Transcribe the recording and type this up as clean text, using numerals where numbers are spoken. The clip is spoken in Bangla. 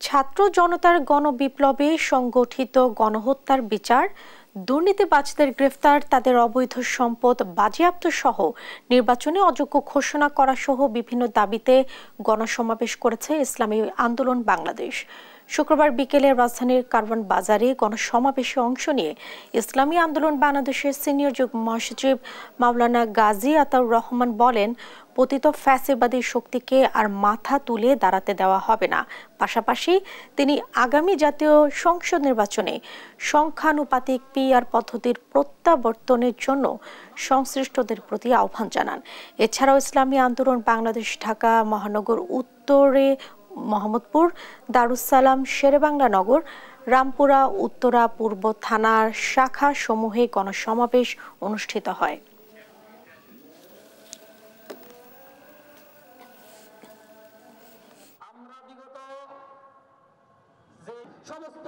ছাত্র জনতার গণবিপ্লবে সংগঠিত গণহত্যার বিচার, দুর্নীতিবাজদের গ্রেফতার, তাদের অবৈধ সম্পদ বাজেয়াপ্ত সহ নির্বাচনে অযোগ্য ঘোষণা করা সহ বিভিন্ন দাবিতে গণসমাবেশ করেছে ইসলামী আন্দোলন বাংলাদেশ। শুক্রবার বিকেলে রাজধানীর কারওয়ান বাজারে গণসমাবেশে অংশ নিয়ে ইসলামী আন্দোলন বাংলাদেশের সিনিয়র যুগ্ম মহাসচিব মাওলানা গাজী আতাউর রহমান বলেন, পতিত ফ্যাসিবাদী শক্তিকে আর মাথা তুলে দাঁড়াতে দেওয়া হবে না। পাশাপাশি তিনি আগামী জাতীয় সংসদ নির্বাচনে সংখ্যানুপাতিক পিআর পদ্ধতির প্রত্যাবর্তনের জন্য সংশ্লিষ্টদের প্রতি আহ্বান জানান। এছাড়াও ইসলামী আন্দোলন বাংলাদেশ ঢাকা মহানগর উত্তরে মোহাম্মদপুর, দারুস সালাম, শেরেবাংলা নগর, রামপুরা, উত্তরা, পূর্ব থানার শাখা সমূহে গণসমাবেশ অনুষ্ঠিত হয়। সমস্ত